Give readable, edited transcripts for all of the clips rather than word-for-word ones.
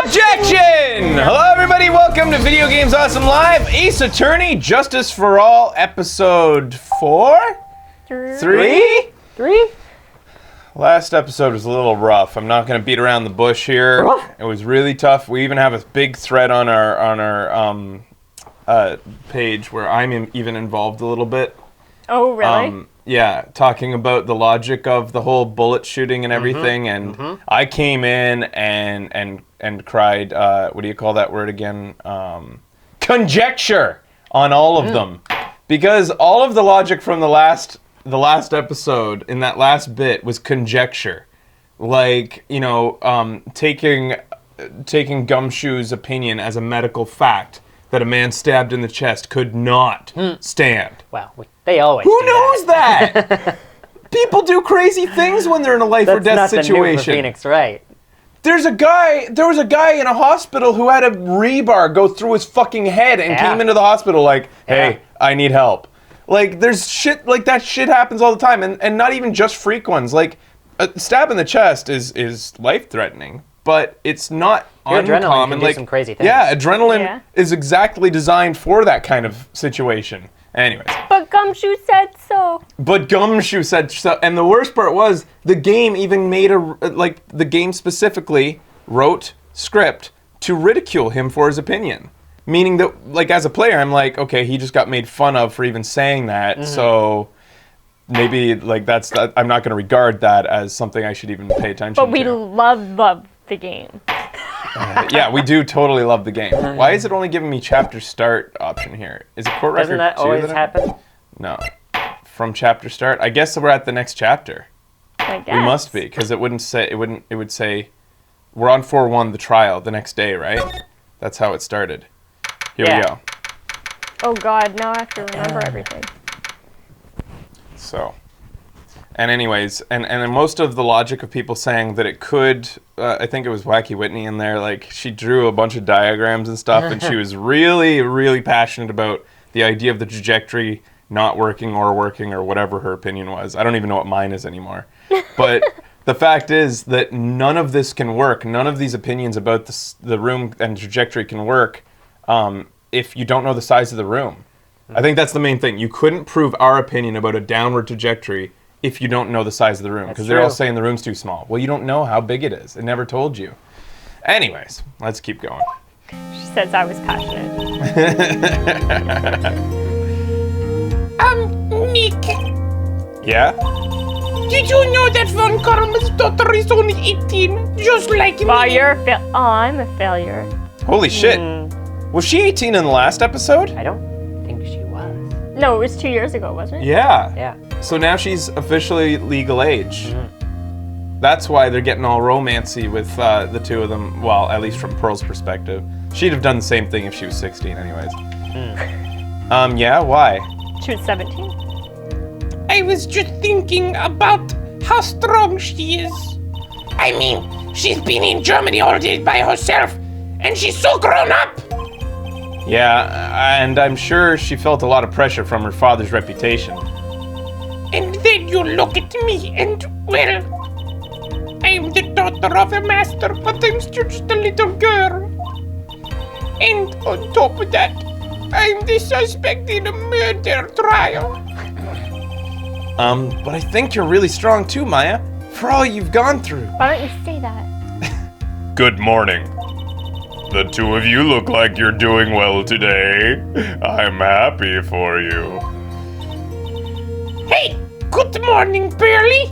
Objection! Hello, everybody. Welcome to Video Games Awesome Live. Ace Attorney, Justice for All, episode 4? 3? Last episode was a little rough. I'm not going to beat around the bush here. It was really tough. We even have a big thread on our page where I'm even involved a little bit. Oh, really? Yeah, talking about the logic of the whole bullet shooting and everything, and I came in and cried. What do you call that word again? Conjecture on all of them, because all of the logic from the last episode in that last bit was conjecture, like taking Gumshoe's opinion as a medical fact that a man stabbed in the chest could not stand. Well, they always Who do knows that? People do crazy things when they're in a life or death situation. That's not the new for Phoenix Wright. There was a guy in a hospital who had a rebar go through his fucking head and came into the hospital like, hey, I need help. Like, there's shit, like that shit happens all the time, and not even just freak ones. Like, a stab in the chest is life-threatening, but it's not uncommon. Adrenaline can do some crazy things. Yeah, adrenaline is exactly designed for that kind of situation. Anyways. But Gumshoe said so. And the worst part was, the game even made the game specifically wrote script to ridicule him for his opinion. Meaning that, like, as a player, I'm like, okay, he just got made fun of for even saying that, so maybe, like, I'm not going to regard that as something I should even pay attention to. But we love the game. Yeah, we do totally love the game. Why is it only giving me chapter start option here? Is it court record 2? Doesn't that always happen? No. From chapter start? I guess we're at the next chapter. I guess. We must be, because it would say we're on 4-1 the trial the next day, right? That's how it started. Here we go. Oh god, now I have to remember everything. So, and anyways, and then most of the logic of people saying that it could, I think it was Wacky Whitney in there, like, she drew a bunch of diagrams and stuff, and she was really, really passionate about the idea of the trajectory not working or whatever her opinion was. I don't even know what mine is anymore. But the fact is that none of this can work. None of these opinions about the room and trajectory can work if you don't know the size of the room. I think that's the main thing. You couldn't prove our opinion about a downward trajectory if you don't know the size of the room, because they're all saying the room's too small. Well, you don't know how big it is. It never told you. Anyways, let's keep going. She says I was passionate. Nick. Yeah? Did you know that Von Karma's daughter is only 18, just like me? I'm a failure. Holy shit. Was she 18 in the last episode? I don't think she was. No, it was 2 years ago, wasn't it? Yeah. Yeah. So now she's officially legal age. That's why they're getting all romancy with the two of them. Well, at least from Pearl's perspective. She'd have done the same thing if she was 16 anyways. Yeah, why? She was 17. I was just thinking about how strong she is. I mean, she's been in Germany all day by herself, and she's so grown up. Yeah, and I'm sure she felt a lot of pressure from her father's reputation. And then you look at me and, well, I'm the daughter of a master, but I'm still just a little girl. And on top of that, I'm the suspect in a murder trial. But I think you're really strong too, Maya, for all you've gone through. Why don't you say that? Good morning. The two of you look like you're doing well today. I'm happy for you. Hey, good morning, Pearly.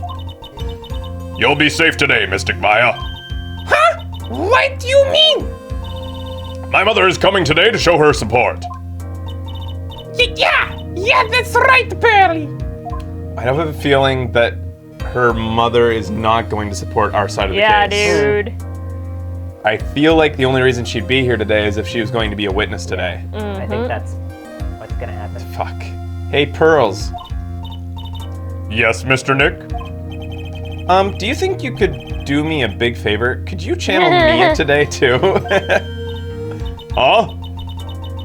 You'll be safe today, Mystic Maya. Huh? What do you mean? My mother is coming today to show her support. Yeah, that's right, Pearly. I have a feeling that her mother is not going to support our side of the case. Yeah, dude. I feel like the only reason she'd be here today is if she was going to be a witness today. I think that's what's gonna happen. Fuck. Hey, Pearls. Yes, Mr. Nick? Do you think you could do me a big favor? Could you channel Mia today, too? Huh?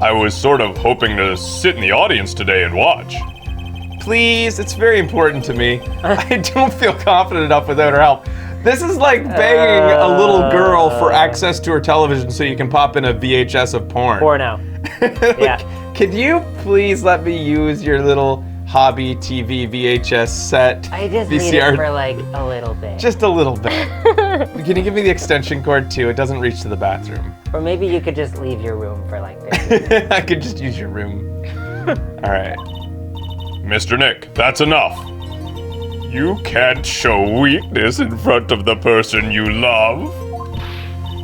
I was sort of hoping to sit in the audience today and watch. Please, it's very important to me. I don't feel confident enough without her help. This is like begging a little girl for access to her television so you can pop in a VHS of porn. Porno. Yeah. Could you please let me use your little hobby TV VHS set? I just need it for like a little bit. Just a little bit. Can you give me the extension cord too? It doesn't reach to the bathroom. Or maybe you could just leave your room for like 50. I could just use your room. All right. Mr. Nick, that's enough. You can't show weakness in front of the person you love.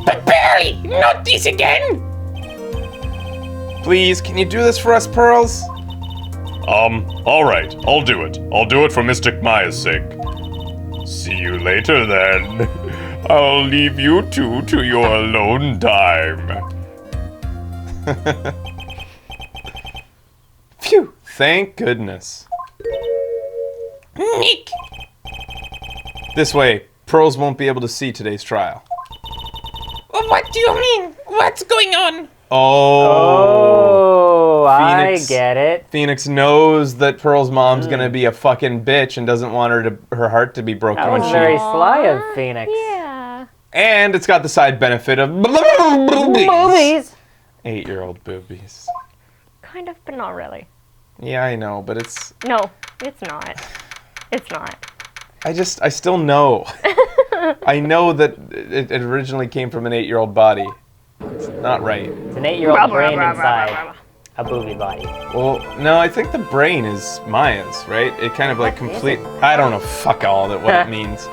But Barry, not this again! Please, can you do this for us, Pearls? All right, I'll do it. I'll do it for Mystic Maya's sake. See you later then. I'll leave you two to your alone time. Phew, thank goodness. Nick! This way, Pearls won't be able to see today's trial. What do you mean? What's going on? Oh, Phoenix. I get it. Phoenix knows that Pearl's mom's gonna be a fucking bitch and doesn't want her heart to be broken That when was she... very sly of Phoenix. Yeah. And it's got the side benefit of Movies. 8-year-old boobies. Kind of, but not really. Yeah, I know, but it's... No, it's not. It's not. I still know. I know that it originally came from an 8-year-old body. It's not right. It's an 8-year-old brain inside a booby body. Well, no, I think the brain is Maya's, right? It kind of like complete... I don't know, fuck all that, what it means.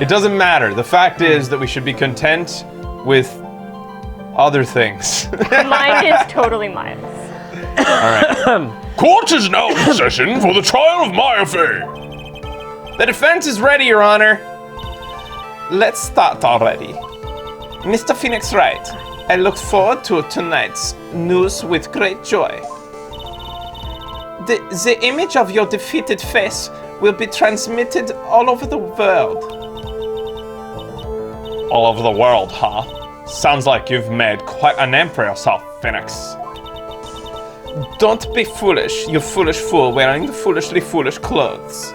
It doesn't matter. The fact is that we should be content with other things. Mine is totally Maya's. All right. Court is now in session for the trial of Maya Fey. The defense is ready, Your Honor. Let's start already. Mr. Phoenix Wright, I look forward to tonight's news with great joy. The image of your defeated face will be transmitted all over the world. All over the world, huh? Sounds like you've made quite a name for yourself, Phoenix. Don't be foolish, you foolish fool wearing the foolishly foolish clothes.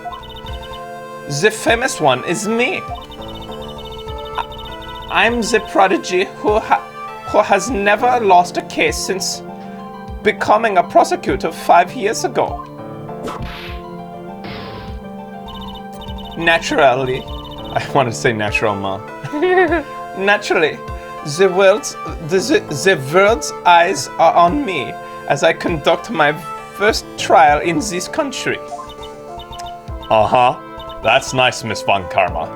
The famous one is me. I'm the prodigy who has never lost a case since becoming a prosecutor 5 years ago. Naturally, I wanted to say naturellement. Naturally, the world's eyes are on me as I conduct my first trial in this country. Uh-huh. That's nice, Miss Von Karma.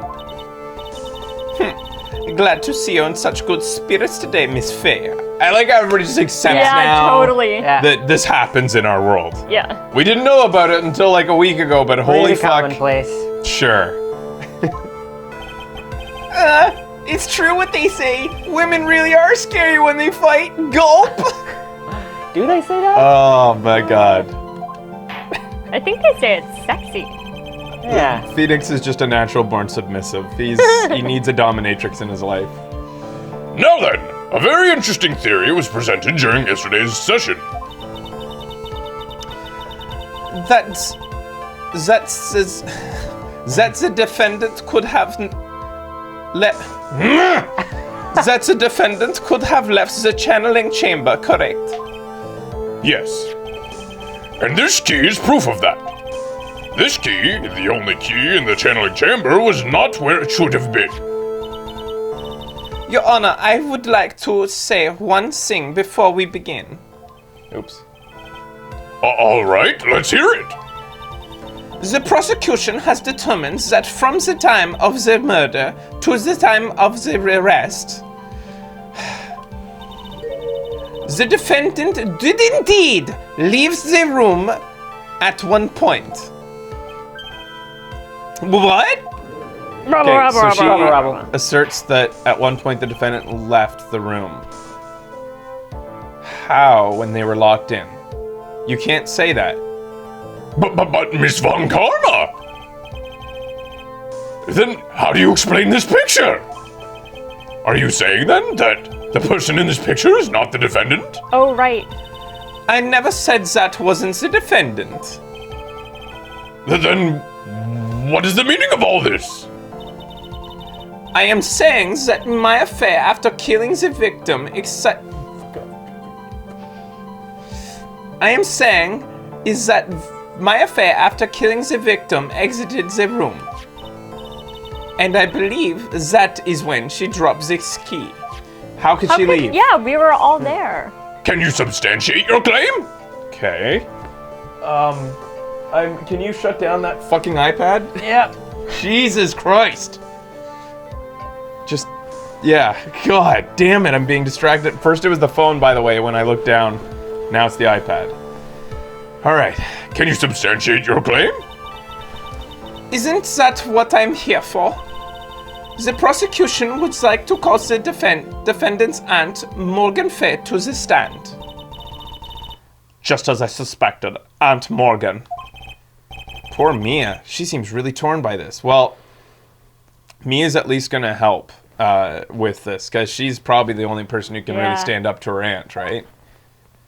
Glad to see you in such good spirits today, Miss Fey. I like how everybody just accepts Yeah, now totally. Yeah. that this happens in our world. Yeah. We didn't know about it until like a week ago, but holy Really fuck. commonplace. Sure. It's true what they say. Women really are scary when they fight. Gulp! Do they say that? Oh my god. I think they say it's sexy. Yeah. Phoenix is just a natural born submissive. He needs a dominatrix in his life. Now then, a very interesting theory was presented during yesterday's session. That the defendant could have that the defendant could have left the channeling chamber, correct? Yes. And this key is proof of that. This key, the only key in the channeling chamber, was not where it should have been. Your Honor, I would like to say one thing before we begin. Oops. All right, let's hear it. The prosecution has determined that from the time of the murder to the time of the arrest, the defendant did indeed leave the room at one point. What? Okay, so she asserts that at one point the defendant left the room. How when they were locked in? You can't say that. But Miss Von Karma! Then how do you explain this picture? Are you saying then that the person in this picture is not the defendant? Oh, right. I never said that wasn't the defendant. Then what is the meaning of all this? I am saying that my affair after killing the victim I am saying is that my affair after killing the victim exited the room. And I believe that is when she dropped the key. How could she leave? Yeah, we were all there. Can you substantiate your claim? Okay. Can you shut down that fucking iPad? Yep. Jesus Christ. Just, yeah. God damn it, I'm being distracted. First it was the phone, by the way, when I looked down. Now it's the iPad. All right. Can you substantiate your claim? Isn't that what I'm here for? The prosecution would like to call the defendant's aunt, Morgan Fay, to the stand. Just as I suspected, Aunt Morgan. Poor Mia. She seems really torn by this. Well, Mia's at least going to help with this, because she's probably the only person who can really stand up to her aunt, right?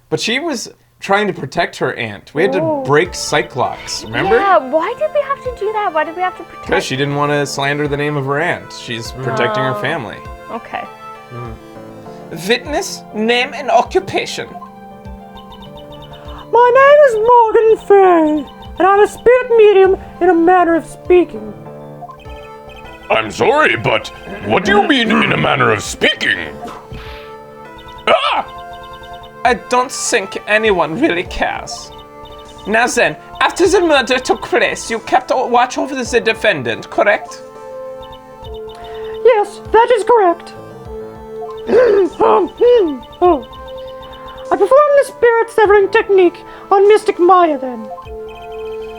But she was trying to protect her aunt. We had to break Cyclops, remember? Yeah, why did we have to do that? Why did we have to protect? Because she didn't want to slander the name of her aunt. She's protecting her family. Okay. Witness, name, and occupation. My name is Morgan Fay, and I'm a spirit medium in a manner of speaking. I'm sorry, but what do you mean in a manner of speaking? Ah! I don't think anyone really cares. Now then, after the murder took place, you kept watch over the defendant, correct? Yes, that is correct. I performed the spirit severing technique on Mystic Maya then.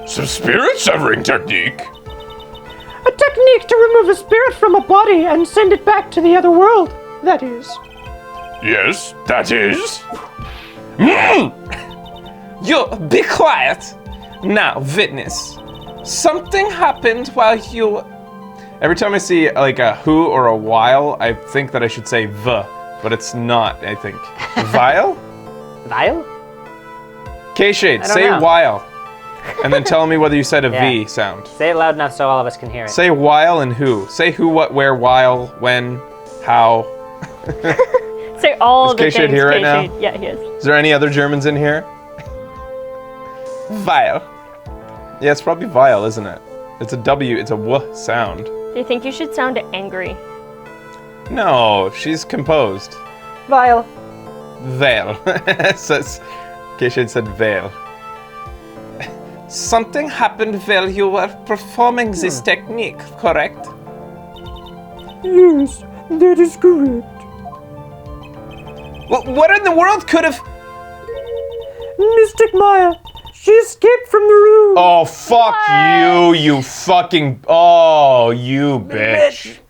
Some spirit severing technique? A technique to remove a spirit from a body and send it back to the other world, that is. Yes, that is. You be quiet. Now, witness. Something happened while you... Every time I see like a who or a while, I think that I should say the, but it's not, I think. Vile? Vile? K-Shade, I don't say know. while. And then tell me whether you said a V Yeah. sound. Say it loud enough so all of us can hear it. Say while and who. Say who, what, where, while, when, how. Say all Is the K-Shade things. here right now? K-Shade- Yeah, he is. Is there any other Germans in here? Vile. Yeah, it's probably vile, isn't it? It's a W, it's a W sound. Do you think you should sound angry? No, she's composed. Vile. Veil. Says, K-Shade said veil. Something happened while you were performing this technique, correct? Yes, that is correct. Well, what in the world could have... Mystic Maya, she escaped from the room. Oh, fuck you, you fucking... Oh, you bitch.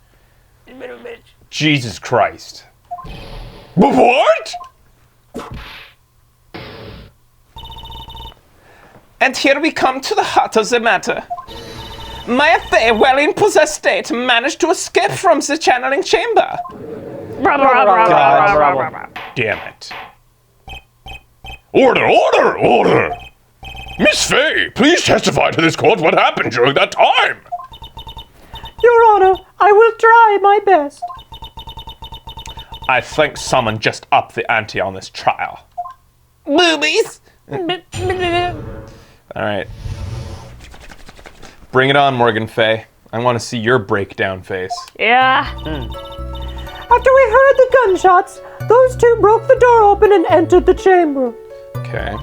Jesus Christ. What? And here we come to the heart of the matter. Maya Fey, well in possessed state, managed to escape from the channeling chamber. Damn it. Order, order, order! Miss Fay, please testify to this court what happened during that time. Your Honor, I will try my best. I think someone just upped the ante on this trial. Boobies! Alright. Bring it on, Morgan Fay. I want to see your breakdown face. Yeah. After we heard the gunshots, those two broke the door open and entered the chamber. Okay.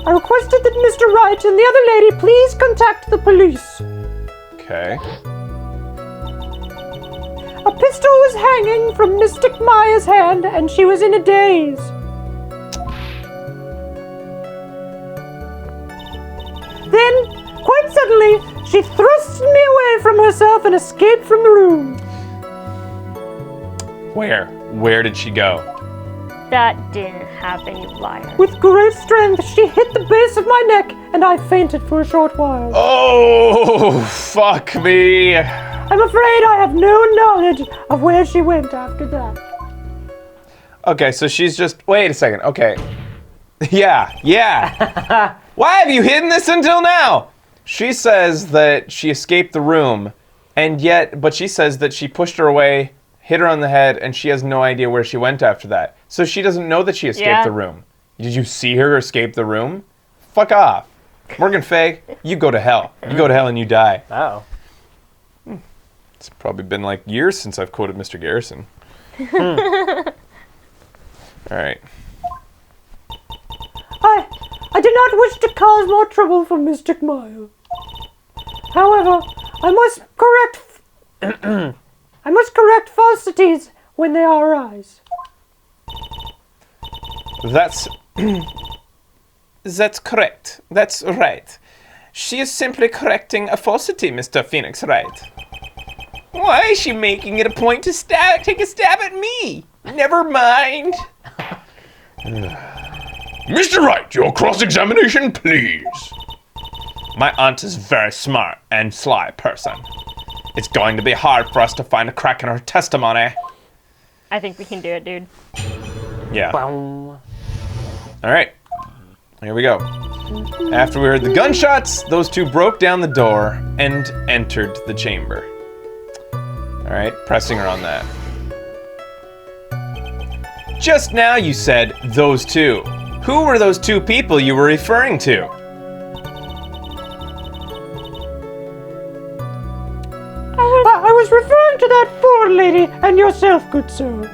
I requested that Mr. Wright and the other lady please contact the police. Okay. A pistol was hanging from Mystic Maya's hand and she was in a daze. Then, quite suddenly, she thrust me away from herself and escaped from the room. Where? Where did she go? That didn't happen, you liar. With great strength, she hit the base of my neck and I fainted for a short while. Oh, fuck me. I'm afraid I have no knowledge of where she went after that. Okay, so she's just... Wait a second. Okay. Yeah. Why have you hidden this until now? She says that she escaped the room And yet, but she says that she pushed her away, hit her on the head, and she has no idea where she went after that. So she doesn't know that she escaped Yeah. the room. Did you see her escape the room? Fuck off. Morgan Fay, you go to hell. You go to hell and you die. Oh. It's probably been like years since I've quoted Mr. Garrison. All right. I do not wish to cause more trouble for Mystic Maya. However, I must correct falsities when they arise. That's correct. That's right. She is simply correcting a falsity, Mr. Phoenix Wright. Why is she making it a point to take a stab at me? Never mind. Mr. Wright, your cross-examination, please. My aunt is a very smart and sly person. It's going to be hard for us to find a crack in her testimony. I think we can do it, dude. Yeah. Boom. All right. Here we go. After we heard the gunshots, those two broke down the door and entered the chamber. All right, pressing her on that. Just now you said those two. Who were those two people you were referring to? I was referring to that forelady and yourself, good sir.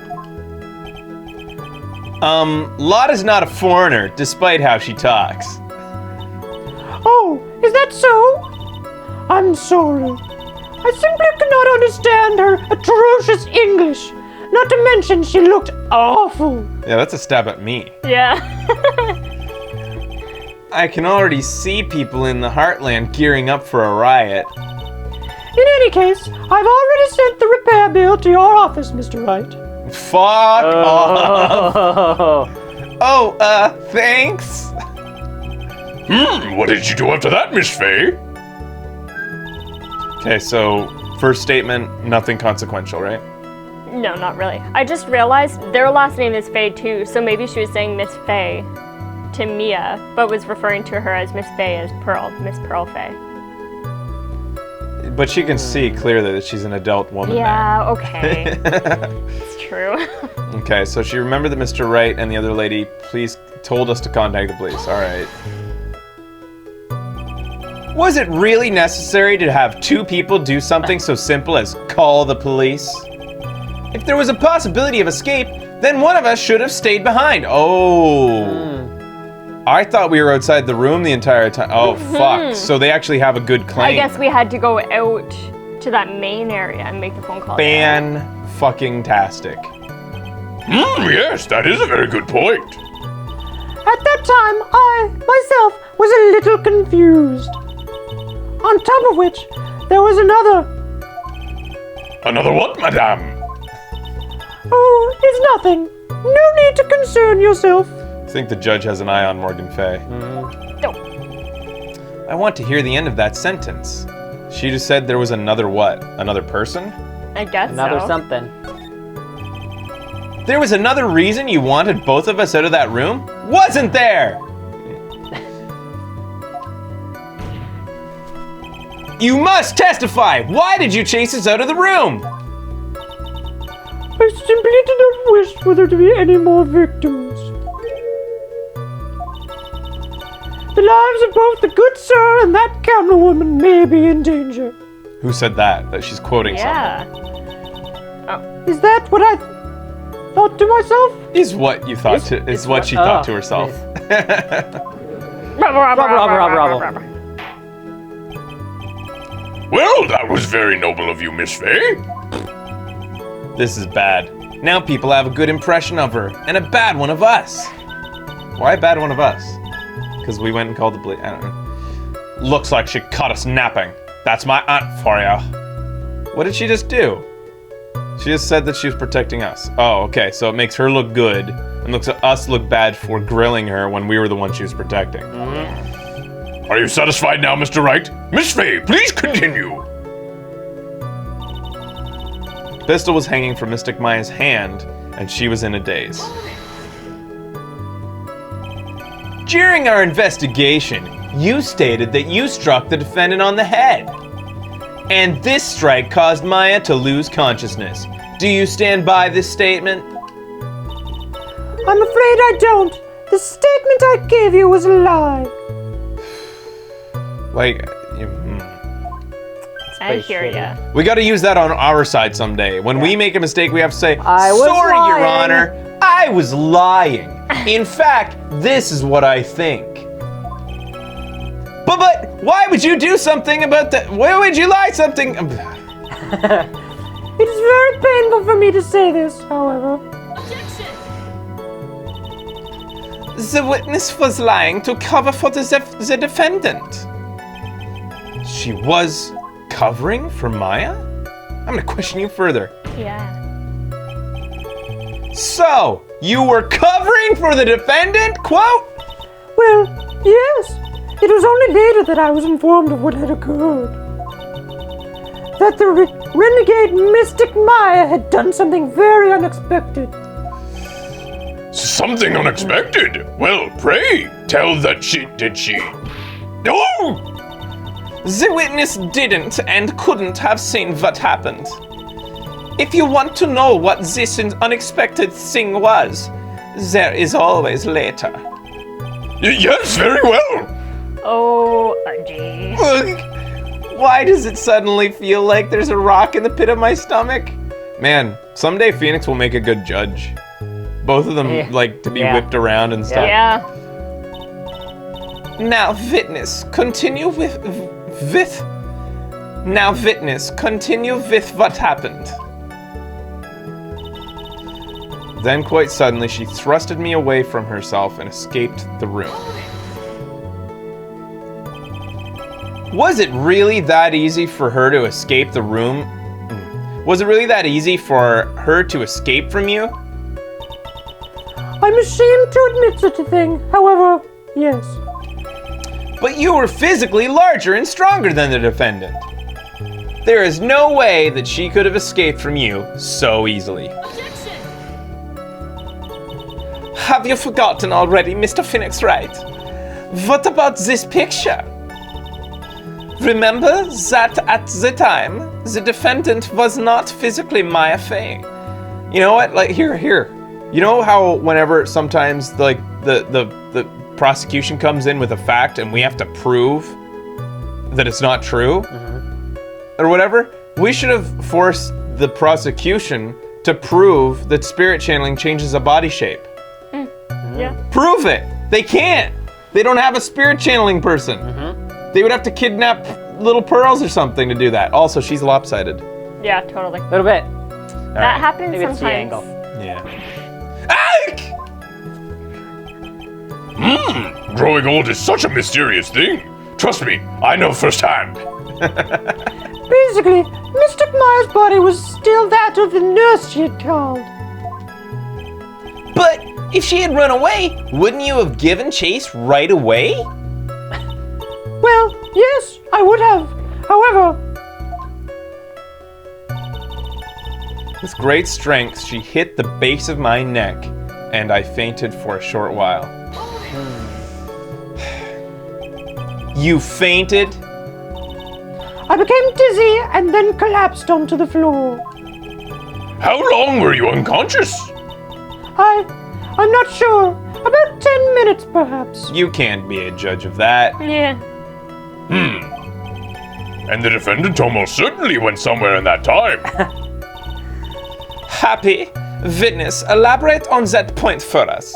Lot is not a foreigner, despite how she talks. Oh, is that so? I'm sorry. I simply cannot understand her atrocious English. Not to mention she looked awful. Yeah, that's a stab at me. Yeah. I can already see people in the Heartland gearing up for a riot. In any case, I've already sent the repair bill to your office, Mr. Wright. Fuck off. Oh. Oh, thanks. What did you do after that, Miss Fay? Okay, so first statement, nothing consequential, right? No, not really. I just realized their last name is Faye too, so maybe she was saying Miss Faye to Mia, but was referring to her as Miss Faye as Pearl, Miss Pearl Faye. But she can see clearly that she's an adult woman. Yeah, okay. It's true. Okay, so she remembered that Mr. Wright and the other lady told us to contact the police. All right. Was it really necessary to have two people do something so simple as call the police? If there was a possibility of escape, then one of us should have stayed behind. Oh. I thought we were outside the room the entire time. Oh, fuck. So they actually have a good claim. I guess we had to go out to that main area and make the phone call. Fan-fucking-tastic. Yes, that is a very good point. At that time, I, myself, was a little confused. On top of which, there was another. Another what, madame? Oh, it's nothing. No need to concern yourself. I think the judge has an eye on Morgan Fay. Don't. I want to hear the end of that sentence. She just said there was another what? Another person? I guess Another so. something. There was another reason you wanted both of us out of that room? Wasn't there? You must testify! Why did you chase us out of the room? I simply did not wish for there to be any more victims. The lives of both the good sir and that camera woman may be in danger. Who said that? That she's quoting Yeah. Is that what I thought to myself? something? Is what you thought to, is what she thought to herself. Rubber. Well, that was very noble of you, Miss Fay. This is bad. Now people have a good impression of her, and a bad one of us. Why a bad one of us? Because we went and called the police. I don't know. Looks like she caught us napping. That's my aunt for you. What did she just do? She just said that she was protecting us. Oh, okay, so it makes her look good, and looks at us look bad for grilling her when we were the one she was protecting. Are you satisfied now, Mr. Wright? Miss Fay, please continue. Pistol was hanging from Mystic Maya's hand, and she was in a daze. During our investigation, you stated that you struck the defendant on the head. and this strike caused Maya to lose consciousness. Do you stand by this statement? I'm afraid I don't. The statement I gave you was a lie. Like, I hear ya. we got to use that on our side someday. When we make a mistake, we have to say, I was sorry, Your lying." Honor, I was lying. In fact, this is what I think. But why would you do something about that? Why would you lie something? It is very painful for me to say this, however. The witness was lying to cover for the defendant. She was covering for Maya? I'm gonna question you further. Yeah. So, you were covering for the defendant, quote? Well, yes. It was only later that I was informed of what had occurred. That the renegade mystic Maya had done something very unexpected. Something unexpected? Well, pray, tell that did she? Oh! The witness didn't and couldn't have seen what happened. If you want to know what this unexpected thing was, there is always later. Yes, very well. Oh, gee. Why does it suddenly feel like there's a rock in the pit of my stomach? Man, someday Phoenix will make a good judge. Both of them like to be whipped around and stuff. Yeah. Now, witness, continue with what happened. Then, quite suddenly, she thrusted me away from herself and escaped the room. Was it really that easy for her to escape the room? Was it really that easy for her to escape from you? I'm ashamed to admit such a thing, however, yes. But you were physically larger and stronger than the defendant. There is no way that she could have escaped from you so easily. Have you forgotten already, Mr. Phoenix Wright? What about this picture? Remember that at the time, the defendant was not physically Maya Fey. You know what? Like, here. You know how whenever sometimes like the prosecution comes in with a fact and we have to prove that it's not true? Or whatever? We should have forced the prosecution to prove that spirit channeling changes a body shape. Yeah. Prove it! They can't! They don't have a spirit channeling person. They would have to kidnap little pearls or something to do that. Also, she's lopsided. Yeah, totally. A little bit. That happens Maybe it's the sometimes. angle. Yeah. Growing old is such a mysterious thing. Trust me, I know firsthand. Basically, Mystic Maya's body was still that of the nurse she had called. But if she had run away, wouldn't you have given chase right away? Well, yes, I would have. However, With great strength, she hit the base of my neck, and I fainted for a short while. You fainted? I became dizzy and then collapsed onto the floor. How long were you unconscious? I'm not sure. About 10 minutes, perhaps. You can't be a judge of that. Yeah. And the defendant almost certainly went somewhere in that time. Happy. Witness, elaborate on that point for us.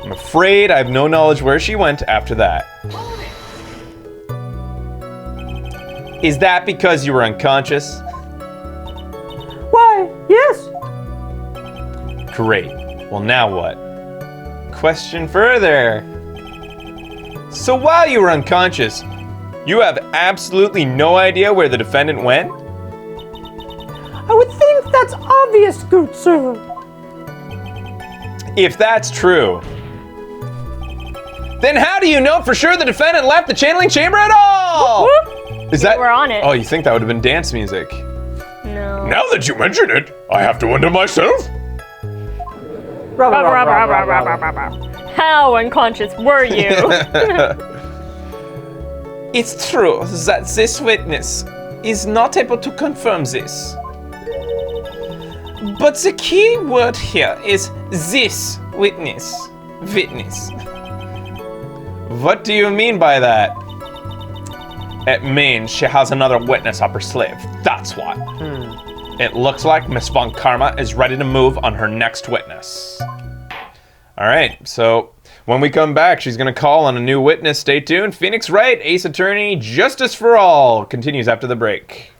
I'm afraid I have no knowledge where she went after that. Is that because you were unconscious? Why, yes. Great. Well, now what? Question further. So while you were unconscious, you have absolutely no idea where the defendant went? I would think that's obvious, good sir. If that's true, then how do you know for sure the defendant left the channeling chamber at all? Is that? We're on it. Oh, you think that would have been dance music? No. Now that you mention it, I have to wonder myself. How unconscious were you? It's true that this witness is not able to confirm this. But the key word here is this witness. Witness. What do you mean by that? It means she has another witness up her sleeve. That's what. It looks like Miss Von Karma is ready to move on her next witness. All right, so when we come back, she's going to call on a new witness. Stay tuned. Phoenix Wright, Ace Attorney, Justice for All continues after the break.